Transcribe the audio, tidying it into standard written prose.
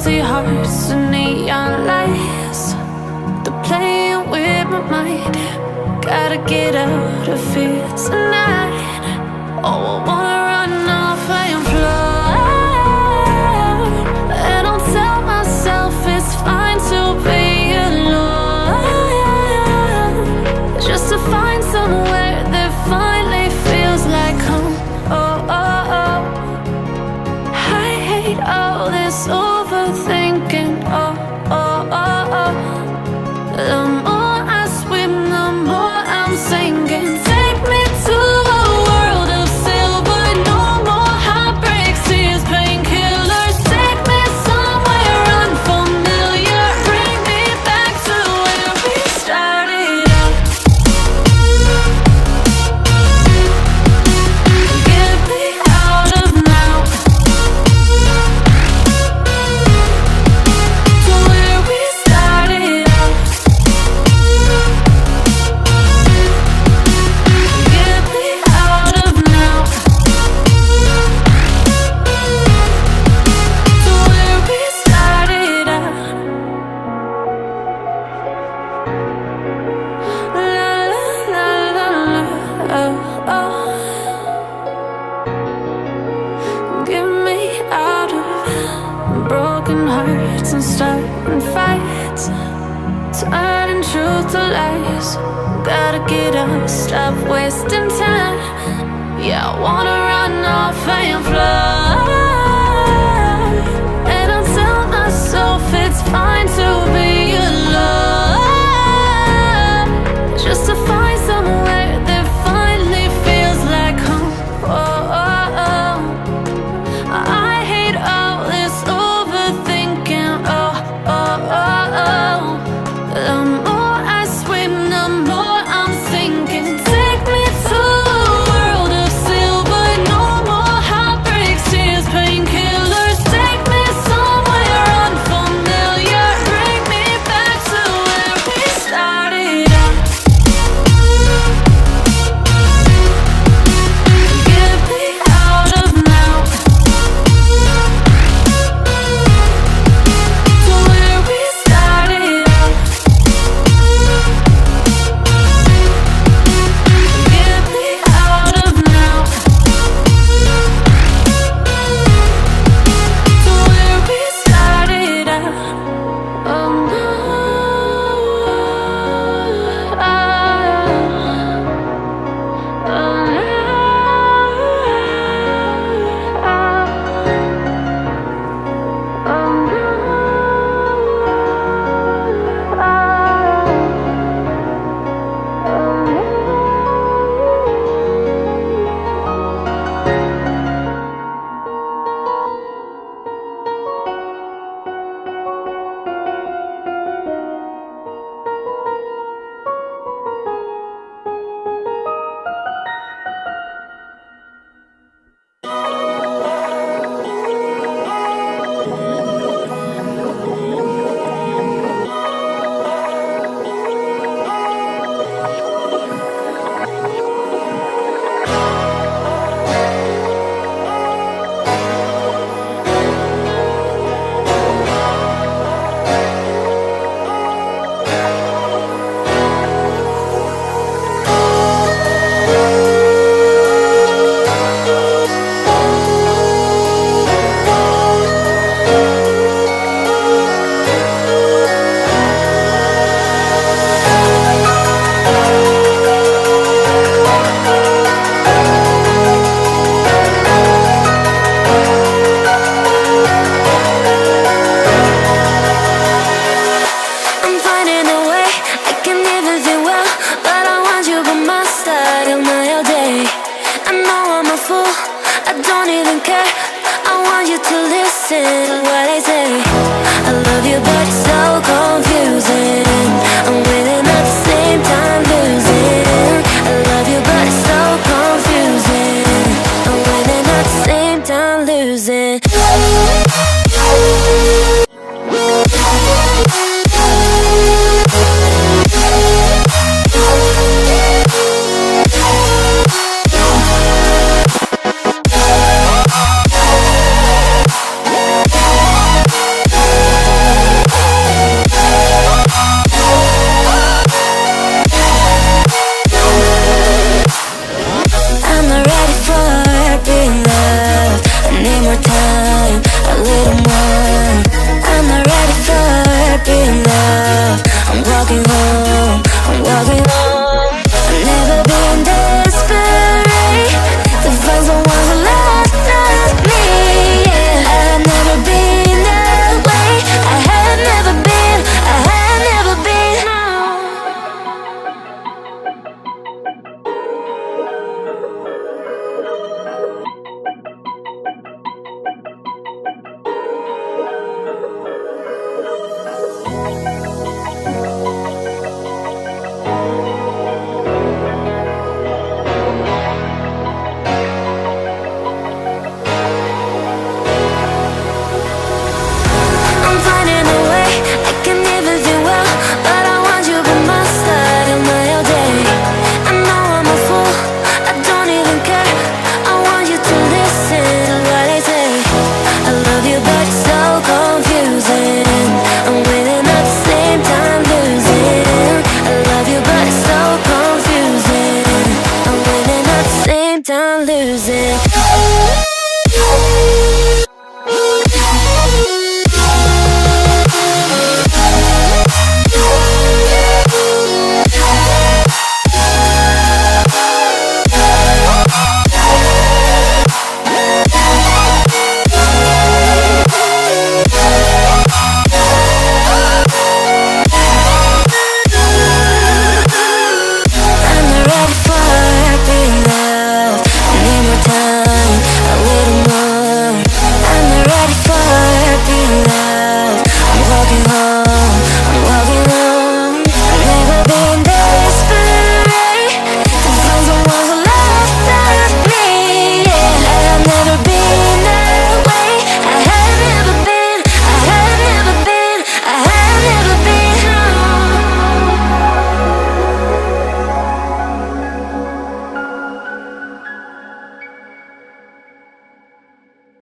empty hearts and neon lights. They're playing with my mind. Gotta get out of here tonight. Oh, I wanna run off and fly. And I'll tell myself it's fine to be alone, just to find somewhere that finally feels like home. Oh, oh, oh. I hate all this overthinking. Oh, oh, oh, oh. The more I swim, the more I'm sinking. Take me to a world of silver. No more heartbreaks, tears, painkillers. Take me somewhere unfamiliar. Bring me back to where we started out. Get me out of now, to where we started out. Get me out of now, to where we started out. La la la la la, oh, oh. Get me out of broken hearts and starting fights, turning truth to lies. Gotta get up, stop wasting time. Yeah, I wanna run off and fly. And I'll tell myself it's fine to be alone, just to find somewhere that finally feels like home. Oh, oh, oh. I hate all this overthinking. Oh, oh, oh, oh. The more I swim, the more I'm sinking. Take me to a world of silver. No more heartbreaks, tears, enough. I'm walking home, I'm walking home. I've never been desperate to find someone who loves me, yeah. I've never been that way. I have never been, I have never been, no.